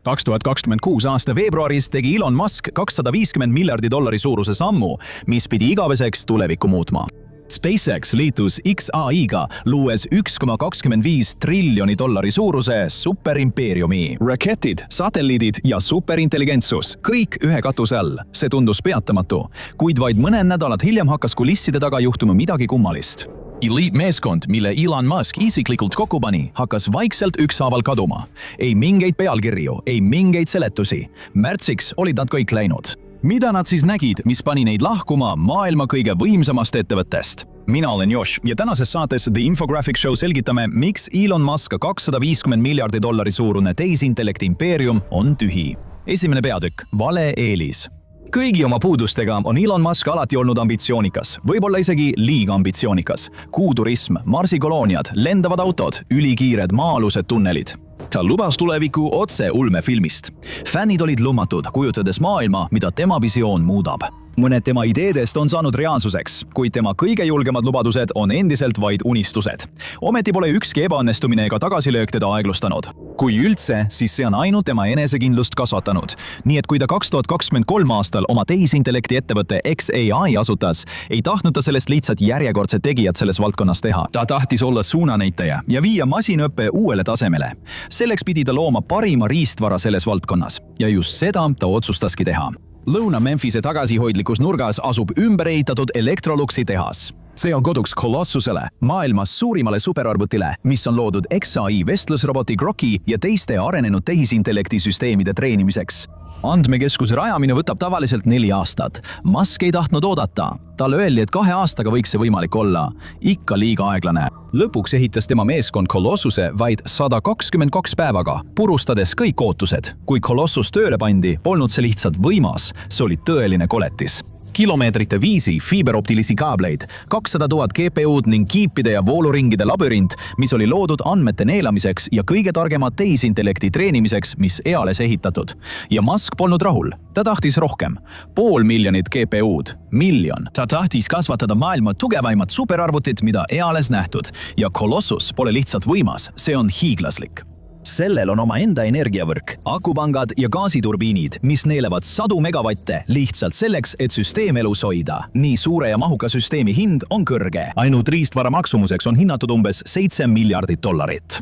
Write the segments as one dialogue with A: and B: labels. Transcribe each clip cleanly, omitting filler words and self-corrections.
A: 2026 aasta veebruaris tegi Elon Musk $250 miljardi suuruse sammu, mis pidi igaveseks tulevikku muutma. SpaceX liitus XAI-ga, luues $1,25 triljoni suuruse superimpeeriumi. Raketid, satelliidid ja superintelligentsus, kõik ühe katuse all. See tundus peatamatu, kuid vaid mõned nädalad hiljem hakkas kulisside taga juhtuma midagi kummalist. Eliitmeeskond, mille Elon Musk isiklikult kokku pani, hakkas vaikselt ükshaaval kaduma. Ei mingeid pealkirju, ei mingeid seletusi. Märtsiks olid nad kõik läinud. Mida nad siis nägid, mis pani neid lahkuma maailma kõige võimsamast ettevõttest? Mina olen Josh ja tänases saates The Infographic Show selgitame, miks Elon Musk $250 miljardi suurune tehisintellekti impeerium on tühi. Esimene peatükk, vale eelis. Kõigi oma puudustega on Elon Musk alati olnud ambitsioonikas, võib-olla isegi liiga ambitsioonikas. Kuuturism, marsikolooniad, lendavad autod, ülikiired maa-alused tunnelid. Ta lubas tuleviku otse ulmefilmist. Fännid olid lummatud, kujutades maailma, mida tema visioon muudab. Mõned tema ideedest on saanud reaalsuseks, kuid tema kõige julgemad lubadused on endiselt vaid unistused. Ometi pole ükski ebaõnnestumine ega tagasilöök teda aeglustanud. Kui üldse, siis see on ainult tema enesekindlust kasvatanud. Nii et kui ta 2023 aastal oma tehisintellekti ettevõtte XAI asutas, ei tahtnud ta sellest lihtsalt järjekordset tegijat selles valdkonnas teha. Ta tahtis olla suunanäitaja ja viia masinõppe uuele tasemele. Selleks pidi ta looma parima riistvara selles valdkonnas ja just seda ta otsustaski teha. Lõuna-Memphise tagasihoidlikus nurgas asub ümberehitatud Electroluxi tehas. See on koduks Colossusele, maailmas suurimale superarvutile, mis on loodud XAI vestlusroboti Grokki ja teiste arenenud tehisintellekti süsteemide treenimiseks. Andmekeskuse rajamine võtab tavaliselt 4 aastat. Musk ei tahtnud oodata. Talle öeldi, et 2 aastaga võiks see võimalik olla. Ikka liiga aeglane. Lõpuks ehitas tema meeskond Colossuse vaid 122 päevaga, purustades kõik ootused. Kui Colossus tööle pandi, polnud see lihtsalt võimas, see oli tõeline koletis. Kilomeetrite viisi fiiberoptilisi kaableid, 200 000 GPU-d ning kiipide ja vooluringide labürint, mis oli loodud andmete neelamiseks ja kõige targema tehisintellekti treenimiseks, mis eales ehitatud. Ja Musk polnud rahul. Ta tahtis rohkem. 500 000 GPU-d. Miljon. Ta tahtis kasvatada maailma tugevaimat superarvutit, mida eales nähtud. Ja Colossus pole lihtsalt võimas, see on hiiglaslik. Sellel on oma enda energiavõrk, akupangad ja gaasiturbiinid, mis neelevad 100 megavatte lihtsalt selleks, et süsteem elus hoida. Nii suure ja mahuka süsteemi hind on kõrge. Ainult riistvara maksumuseks on hinnatud umbes $7 miljardit.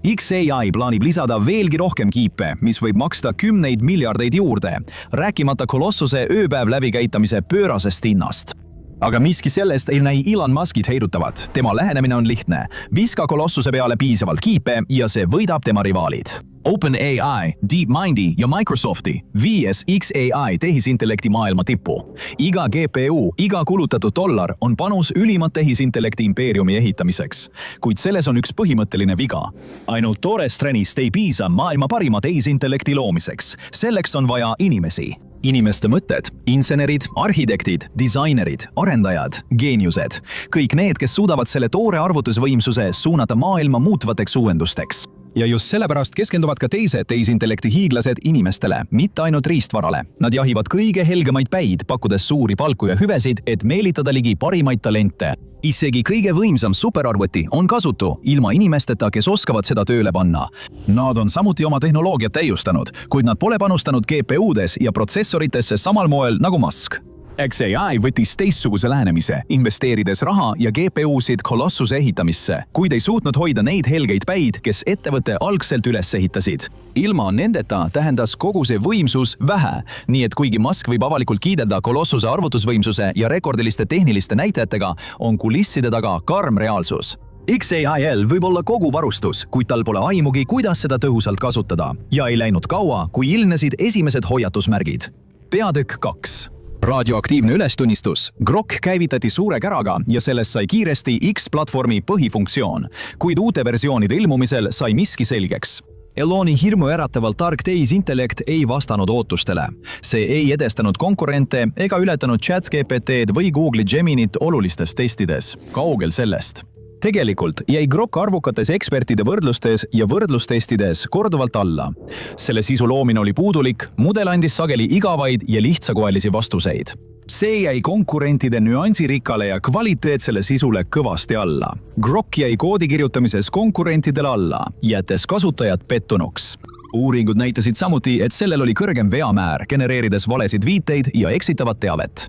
A: XAI plaanib lisada veelgi rohkem kiipe, mis võib maksta 10 miljardeid juurde, rääkimata Colossuse ööpäev läbikäitamise pöörasest hinnast. Aga miski sellest ei näi Elon Muskit heidutavat. Tema lähenemine on lihtne. Viska Colossuse peale piisavalt kiipe ja see võidab tema rivaalid. OpenAI, DeepMindi ja Microsofti viies XAI tehisintellekti maailma tippu. Iga GPU, iga kulutatud dollar on panus ülimat tehisintellekti impeeriumi ehitamiseks. Kuid selles on üks põhimõtteline viga. Ainult toorest treenist ei piisa maailma parima tehisintellekti loomiseks. Selleks on vaja inimesi. Inimeste mõtted, insenerid, arhitektid, disainerid, arendajad, geeniused. Kõik need, kes suudavad selle toore arvutusvõimsuse suunata maailma muutvateks uuendusteks. Ja just sellepärast keskenduvad ka teised tehisintellekti hiiglased inimestele, mitte ainult riistvarale. Nad jahivad kõige helgemaid päid, pakkudes suuri palku ja hüvesid, et meelitada ligi parimaid talente. Isegi kõige võimsam superarvuti on kasutu ilma inimesteta, kes oskavad seda tööle panna. Nad on samuti oma tehnoloogiat täiustanud, kuid nad pole panustanud GPU-des ja protsessoritesse samal moel nagu Musk. XAI võttis teistsuguse lähenemise, investeerides raha ja GPU-sid Colossuse ehitamisse, kuid ei suutnud hoida neid helgeid päid, kes ettevõtte algselt üles ehitasid. Ilma nendeta tähendas kogu see võimsus vähe, nii et kuigi Musk võib avalikult kiidelda Colossuse arvutusvõimsuse ja rekordiliste tehniliste näitajatega, on kulisside taga karm reaalsus. XAI-l võib olla kogu varustus, kuid tal pole aimugi, kuidas seda tõhusalt kasutada. Ja ei läinud kaua, kui ilmnesid esimesed hoiatusmärgid. Peatükk 2. Radioaktiivne ülestunnistus. Grok käivitati suure käraga ja sellest sai kiiresti X-platvormi põhifunktsioon, kuid uute versioonide ilmumisel sai miski selgeks. Eloni hirmuäratavalt tark tehisintellekt ei vastanud ootustele. See ei edestanud konkurente ega ületanud ChatGPT-d või Google'i Geminit olulistes testides. Kaugel sellest. Tegelikult jäi Grok arvukates ekspertide võrdlustes ja võrdlustestides korduvalt alla. Selle sisu loomine oli puudulik, mudel andis sageli igavaid ja lihtsakoelisi vastuseid. See jäi konkurentide nüansirikkale ja kvaliteetsele sisule kõvasti alla. Grok jäi koodi kirjutamises konkurentidele alla, jättes kasutajad pettunuks. uuringud näitasid samuti, et sellel oli kõrgem veamäär, genereerides valesid viiteid ja eksitavat teavet.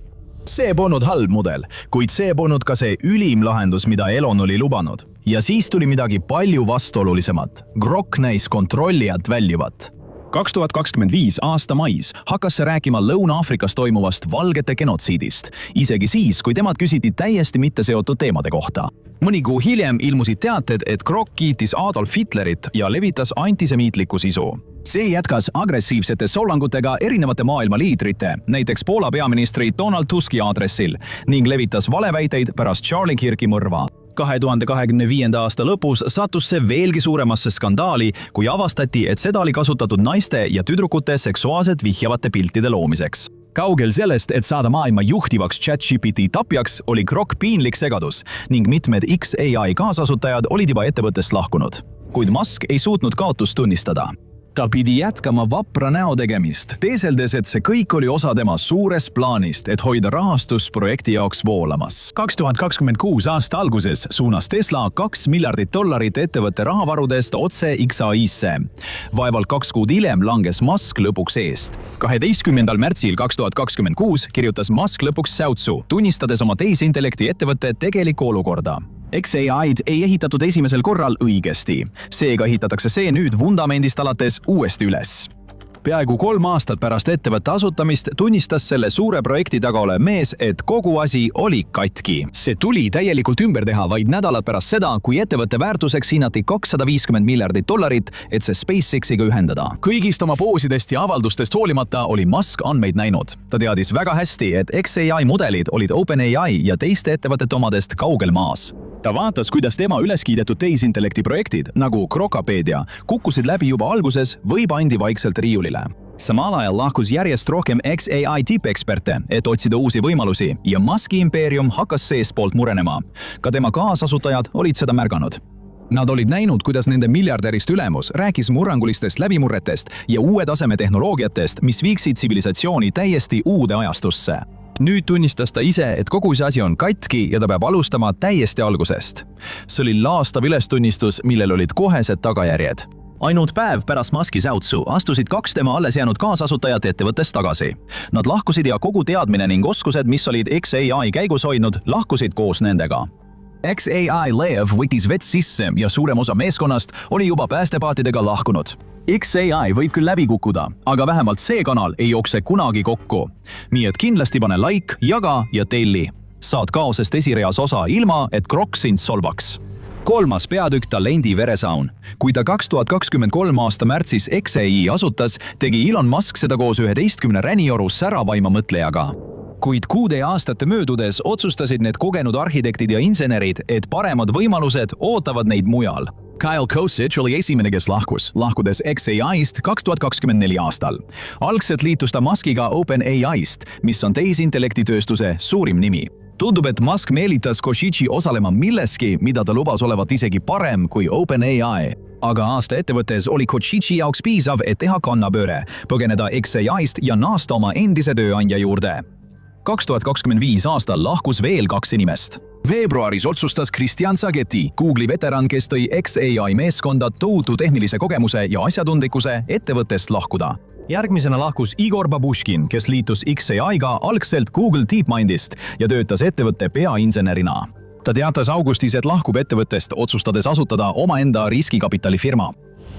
A: See polnud halb mudel, kuid see polnud ka see ülim lahendus, mida Elon oli lubanud. Ja siis tuli midagi palju vastuolulisemat. Grok näis kontrollijalt väljuvat. 2025 aasta mais hakkas see rääkima Lõuna-Aafrikas toimuvast valgete genotsiidist, isegi siis, kui temad küsiti täiesti mitte seotud teemade kohta. Mõni kuu hiljem ilmusid teated, et Grok kiitis Adolf Hitlerit ja levitas antisemiitlikku sisu. See jätkas agressiivsete solvangutega erinevate maailma liidrite, näiteks Poola peaministri Donald Tuski aadressil, ning levitas valeväiteid pärast Charlie Kirki mõrva. 2025. aasta lõpus sattus see veelgi suuremasse skandaali, kui avastati, et seda oli kasutatud naiste ja tüdrukute seksuaalselt vihjavate piltide loomiseks. Kaugel sellest, et saada maailma juhtivaks ChatGPT tapjaks, oli Grok piinlik segadus ning mitmed XAI kaasasutajad olid juba ettevõttest lahkunud. Kuid Musk ei suutnud kaotust tunnistada. Ta pidi jätkama vapra näo tegemist, teeseldes, et see kõik oli osa tema suurest plaanist, et hoida rahastus projekti jaoks voolamas. 2026 aasta alguses suunas Tesla $2 miljardit ettevõtte rahavarudest otse XAI-sse. Vaevalt 2 kuud hiljem langes Musk lõpuks eest. 12. märtsil 2026 kirjutas Musk lõpuks säutsu, tunnistades oma tehisintellekti ettevõtte tegelikku olukorda. XAI-d ei ehitatud esimesel korral õigesti, seega ehitatakse see nüüd vundamendist alates uuesti üles. Peaaegu 3 aastat pärast ettevõtte asutamist tunnistas selle suure projekti taga olev mees, et kogu asi oli katki. See tuli täielikult ümber teha vaid nädalad pärast seda, kui ettevõtte väärtuseks hinnati $250 miljardit, et see SpaceXiga ühendada. Kõigist oma poosidest ja avaldustest hoolimata oli Musk andmeid näinud. Ta teadis väga hästi, et XAI mudelid olid OpenAI ja teiste ettevõtete omadest kaugel maas. Ta vaatas, kuidas tema üles kiidetud tehisintellekti projektid, nagu Krokapedia, kukkusid läbi juba alguses või pandi vaikselt riiulile. Samal ajal lahkus järjest rohkem XAI tippeksperte, et otsida uusi võimalusi, ja Muski impeerium hakkas seestpoolt murenema. Ka tema kaasasutajad olid seda märganud. Nad olid näinud, kuidas nende miljardärist ülemus rääkis murrangulistest läbimurretest ja uue taseme tehnoloogiatest, mis viiksid tsivilisatsiooni täiesti uude ajastusse. Nüüd tunnistas ta ise, et kogu see asi on katki ja ta peab alustama täiesti algusest. See oli laastav ülestunnistus, millel olid kohesed tagajärjed. Ainult päev pärast Muski säutsu astusid 2 tema alles jäänud kaasasutajat ettevõttest tagasi. Nad lahkusid ja kogu teadmine ning oskused, mis olid XAI käigus hoidnud, lahkusid koos nendega. XAI Lev võttis vets sisse ja suurem osa meeskonnast oli juba päästepaatidega lahkunud. XAI võib küll läbi kukkuda, aga vähemalt see kanal ei jookse kunagi kokku. Nii et kindlasti pane like, jaga ja telli. Saad kaosest esireas osa ilma, et Grok sind solvaks. 3. peatükk Talendi veresaun. Kui ta 2023 aasta märtsis XAI asutas, tegi Elon Musk seda koos 11 ränioru säravaima mõtlejaga. Kuid kuude ja aastate möödudes otsustasid need kogenud arhitektid ja insenerid, et paremad võimalused ootavad neid mujal. Kyle Kosich oli esimene, kes lahkudes XAI-st 2024 aastal. Algselt liitus ta Muskiga OpenAI-st, mis on tehisintellektitööstuse suurim nimi. Tundub, et Musk meelitas Kosichi osalema milleski, mida ta lubas olevat isegi parem kui OpenAI. Aga aasta ettevõttes oli Kosichi jaoks piisav, et teha kannapööre, põgeneda XAI-st ja naasta oma endise tööandja juurde. 2025 aastal lahkus veel 2 inimest. Veebruaris otsustas Christian Sageti, Google'i veteran, kes tõi XAI meeskonda tohutu tehnilise kogemuse ja asjatundlikkuse ettevõttest lahkuda. Järgmisena lahkus Igor Babushkin, kes liitus XAI-ga algselt Google DeepMindist ja töötas ettevõtte peainsenerina. Ta teatas augustis, et lahkub ettevõttest, otsustades asutada omaenda riskikapitalifirma.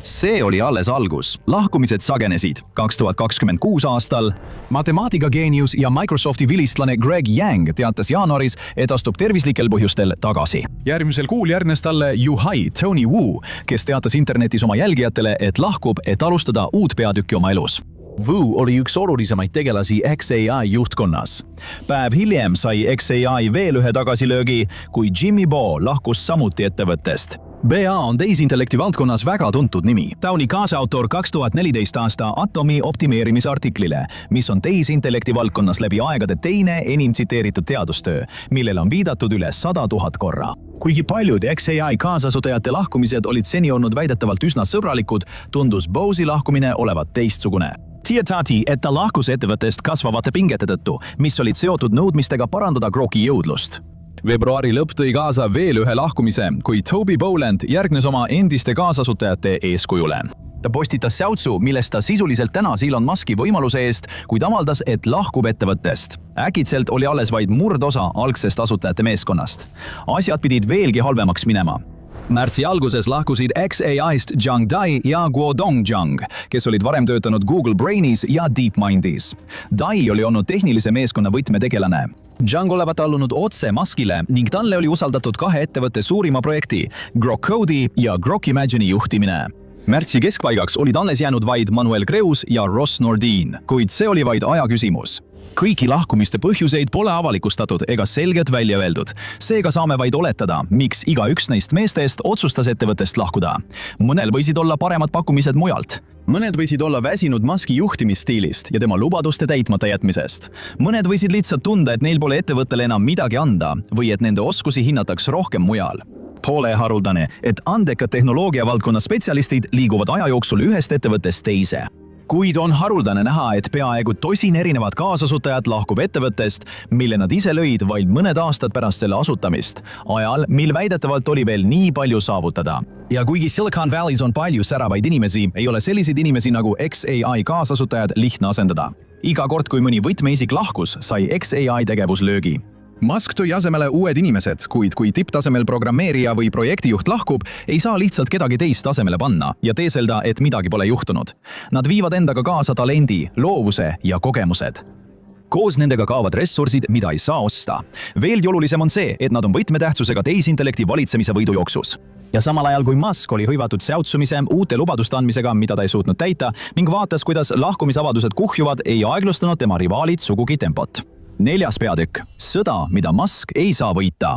A: See oli alles algus. Lahkumised sagenesid. 2026 aastal matemaatika-geenius ja Microsofti vilistlane Greg Yang teatas jaanuaris, et astub tervislikel põhjustel tagasi. Järgmisel kuul järgnes talle Yuhai Tony Wu, kes teatas internetis oma jälgijatele, et lahkub, et alustada uut peatükki oma elus. Wu oli üks olulisemaid tegelasi XAI juhtkonnas. Päev hiljem sai XAI veel ühe tagasilöögi, kui Jimmy Bo lahkus samuti ettevõttest. BA on tehisintellekti valdkonnas väga tuntud nimi. Ta oli kaasautor 2014 aasta Atomi optimeerimise artiklile, mis on tehisintellekti valdkonnas läbi aegade teine enim tsiteeritud teadustöö, millel on viidatud üle 100 000 korra. Kuigi paljud XAI kaasasutajate lahkumised olid seni olnud väidetavalt üsna sõbralikud, tundus Bosi lahkumine olevat teistsugune. Teatati, et ta lahkus ettevõttest kasvavate pingete tõttu, mis olid seotud nõudmistega parandada Groki jõudlust. Veebruari lõpp tõi kaasa veel ühe lahkumise, kui Toby Bowland järgnes oma endiste kaasasutajate eeskujule. ta postitas säutsu, millest ta sisuliselt tänas Elon Muski võimaluse eest, kuid avaldas, et lahkub ettevõttest. Äkitselt oli alles vaid murdosa algsest asutajate meeskonnast. Asjad pidid veelgi halvemaks minema. Märtsi alguses lahkusid xAIst Zhang Dai ja Guodong Zhang, kes olid varem töötanud Google Brainis ja DeepMindis. Dai oli olnud tehnilise meeskonna võtmetegelane. Zhang olevat allunud otse Muskile ning talle oli usaldatud 2 ettevõtte suurima projekti, Grok Codei ja Grok Imagine'i juhtimine. Märtsi keskpaigaks olid alles jäänud vaid Manuel Creus ja Ross Nordin, kuid see oli vaid aja küsimus. Kõiki lahkumiste põhjuseid pole avalikustatud ega selgelt välja öeldud. Seega saame vaid oletada, miks igaüks neist meestest otsustas ettevõttest lahkuda. Mõnel võisid olla paremad pakkumised mujalt. Mõned võisid olla väsinud Muski juhtimisstiilist ja tema lubaduste täitmata jätmisest. Mõned võisid lihtsalt tunda, et neil pole ettevõttele enam midagi anda või et nende oskusi hinnataks rohkem mujal. Pole haruldane, et andekad tehnoloogia valdkonna spetsialistid liiguvad aja jooksul ühest ettevõttest teise. Kuid on haruldane näha, et peaaegu tosin erinevad kaasasutajad lahkub ettevõttest, mille nad ise lõid vaid mõned aastad pärast selle asutamist, ajal, mil väidetavalt oli veel nii palju saavutada. Ja kuigi Silicon Valley's on palju säravaid inimesi, ei ole selliseid inimesi nagu xAI kaasasutajad lihtne asendada. Iga kord, kui mõni võtmeisik lahkus, sai xAI tegevus löögi. Musk tõi asemele uued inimesed, kuid kui tipptasemel programmeerija või projektijuht lahkub, ei saa lihtsalt kedagi teist asemele panna ja teeselda, et midagi pole juhtunud. Nad viivad endaga kaasa talendi, loovuse ja kogemused. Koos nendega kaovad ressursid, mida ei saa osta. Veelgi olulisem on see, et nad on võtmetähtsusega tehisintellekti valitsemise võidujooksus. Ja samal ajal kui Musk oli hõivatud säutsumise, uute lubaduste andmisega, mida ta ei suutnud täita, ning vaatas, kuidas lahkumisavadused kuhjuvad, ei aeglustanud tema rivaalid sugugi tempot. 4. peatükk. Sõda, mida Musk ei saa võita.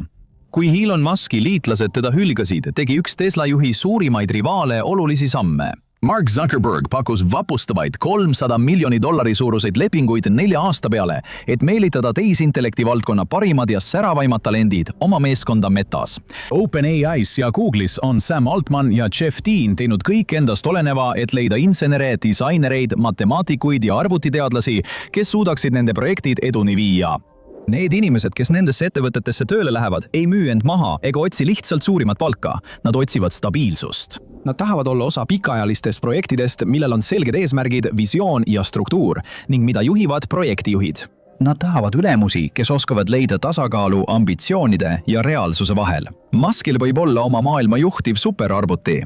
A: Kui Elon Muski liitlased teda hülgasid, tegi üks Tesla juhi suurimaid rivaale olulisi samme. Mark Zuckerberg pakkus vapustavaid $300 miljoni suuruseid lepinguid 4 aasta peale, et meelitada tehisintellekti valdkonna parimad ja säravaimad talendid oma meeskonda Metas. OpenAI's ja Google'is on Sam Altman ja Jeff Dean teinud kõik endast oleneva, et leida insenere, disainereid, matemaatikuid ja arvutiteadlasi, kes suudaksid nende projektid eduni viia. Need inimesed, kes nendesse ettevõtetesse tööle lähevad, ei müü end maha ega otsi lihtsalt suurimat palka. Nad otsivad stabiilsust. Nad tahavad olla osa pikaajalistest projektidest, millel on selged eesmärgid, visioon ja struktuur ning mida juhivad projektijuhid. Nad tahavad ülemusi, kes oskavad leida tasakaalu ambitsioonide ja reaalsuse vahel. Muskil võib olla oma maailma juhtiv superarvuti.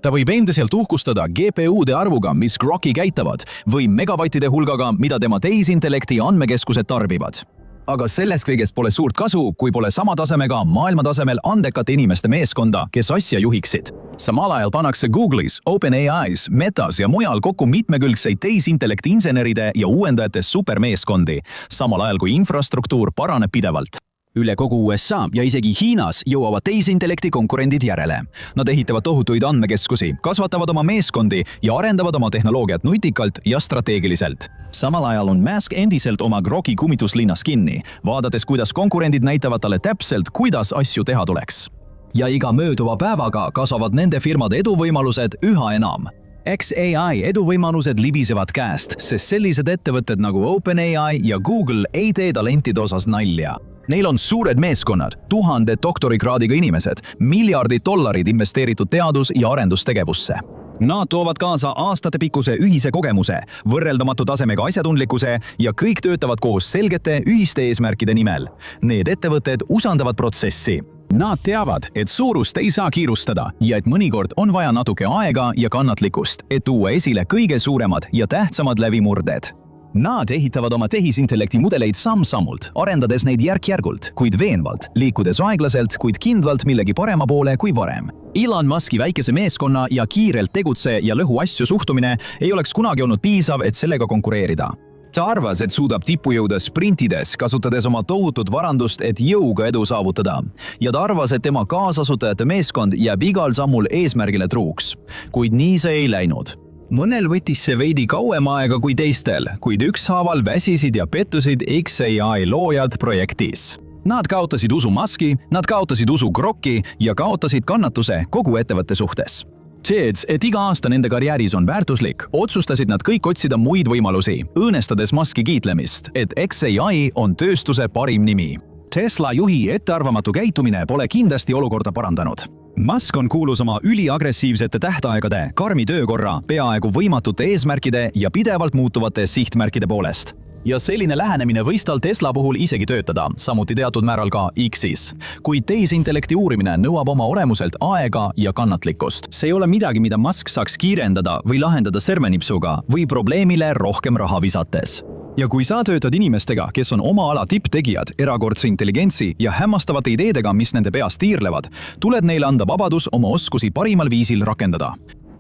A: Ta võib endiselt uhkustada GPU-de arvuga, mis Groki käitavad, või megavattide hulgaga, mida tema tehisintellekti andmekeskused tarbivad. Aga sellest kõigest pole suurt kasu, kui pole sama tasemega maailmatasemel andekate inimeste meeskonda, kes asja juhiksid. Samal ajal pannakse Google'is, OpenAI's, Metas ja mujal kokku mitmekülgseid tehisintellekti inseneride ja uuendajate supermeeskondi, samal ajal kui infrastruktuur paraneb pidevalt. Üle kogu USA ja isegi Hiinas jõuavad tehisintellekti konkurendid järele. Nad ehitavad tohutuid andmekeskusi, kasvatavad oma meeskondi ja arendavad oma tehnoloogiat nutikalt ja strateegiliselt. Samal ajal on Musk endiselt oma Groki kummituslinnas kinni, vaadates, kuidas konkurendid näitavad talle täpselt, kuidas asju teha tuleks. Ja iga mööduva päevaga kasvavad nende firmade eduvõimalused üha enam. xAI eduvõimalused libisevad käest, sest sellised ettevõtted nagu OpenAI ja Google ei tee talentide osas nalja. Neil on suured meeskonnad, tuhanded doktorikraadiga inimesed, miljardid dollarid investeeritud teadus- ja arendustegevusse. Nad toovad kaasa aastatepikkuse ühise kogemuse, võrreldamatu tasemega asjatundlikkuse ja kõik töötavad koos selgete ühiste eesmärkide nimel. Need ettevõtted usaldavad protsessi. Nad teavad, et suurust ei saa kiirustada ja et mõnikord on vaja natuke aega ja kannatlikkust, et tuua esile kõige suuremad ja tähtsamad läbimurded. Nad ehitavad oma tehisintellekti mudeleid samm-sammult, arendades neid järk-järgult, kuid veenvalt, liikudes aeglaselt, kuid kindlalt millegi parema poole kui varem. Elon Muski väikese meeskonna ja kiirelt tegutse ja lõhu asju suhtumine ei oleks kunagi olnud piisav, et sellega konkureerida. Ta arvas, et suudab tippu jõuda sprintides, kasutades oma tohutut varandust, et jõuga edu saavutada. Ja ta arvas, et tema kaasasutajate meeskond jääb igal sammul eesmärgile truuks. Kuid nii see ei läinud. Mõnel võttis see veidi kauem aega kui teistel, kuid ükshaaval väsisid ja pettusid xAI loojad projektis. Nad kaotasid usu Muski, nad kaotasid usu Groki ja kaotasid kannatuse kogu ettevõtte suhtes. Teades, et iga aasta nende karjääris on väärtuslik, otsustasid nad kõik otsida muid võimalusi, õõnestades Muski kiitlemist, et xAI on tööstuse parim nimi. Tesla juhi ettearvamatu käitumine pole kindlasti olukorda parandanud. Musk on kuulus oma üliagressiivsete tähtaegade, karmi töökorra, peaaegu võimatute eesmärkide ja pidevalt muutuvate sihtmärkide poolest. Ja selline lähenemine võis tal Tesla puhul isegi töötada, samuti teatud määral ka X-is. Kuid tehisintellekti uurimine nõuab oma olemuselt aega ja kannatlikkust. See ei ole midagi, mida Musk saaks kiirendada või lahendada sermenipsuga või probleemile rohkem raha visates. Ja kui sa töötad inimestega, kes on oma ala tipptegijad, erakordse intelligentsi ja hämmastavate ideedega, mis nende peas tiirlevad, tuled neile anda vabadus oma oskusi parimal viisil rakendada.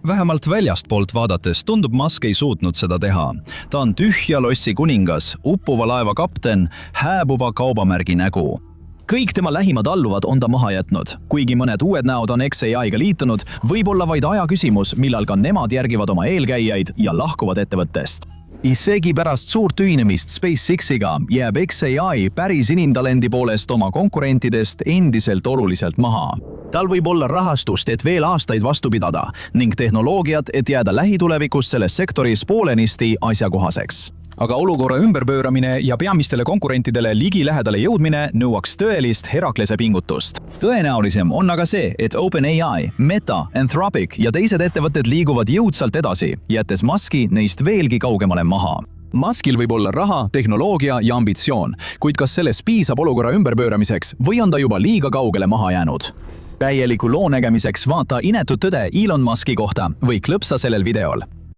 A: Vähemalt väljastpoolt vaadates tundub Musk ei suutnud seda teha. Ta on tühja lossi kuningas, uppuva laeva kapten, hääbuva kaubamärgi nägu. Kõik tema lähimad alluvad on ta maha jätnud. Kuigi mõned uued näod on xAI-ga liitunud, võib olla vaid aja küsimus, millal ka nemad järgivad oma eelkäijaid ja lahkuvad ettevõttest. Isegi pärast suurt ühinemist SpaceXiga jääb xAI päris inimtalendi poolest oma konkurentidest endiselt oluliselt maha. Tal võib olla rahastust, et veel aastaid vastu pidada ning tehnoloogiat, et jääda lähitulevikus selles sektoris poolenisti asjakohaseks. Aga olukorra ümberpööramine ja peamistele konkurentidele ligilähedale jõudmine nõuaks tõelist Heraklese pingutust. Tõenäolisem on aga see, et OpenAI, Meta, Anthropic ja teised ettevõtted liiguvad jõudsalt edasi, jättes Muski neist veelgi kaugemale maha. Muskil võib olla raha, tehnoloogia ja ambitsioon, kuid kas sellest piisab olukorra ümberpööramiseks või on ta juba liiga kaugele maha jäänud? Täieliku loo nägemiseks vaata inetut tõde Elon Muski kohta või klõpsa sellel videol.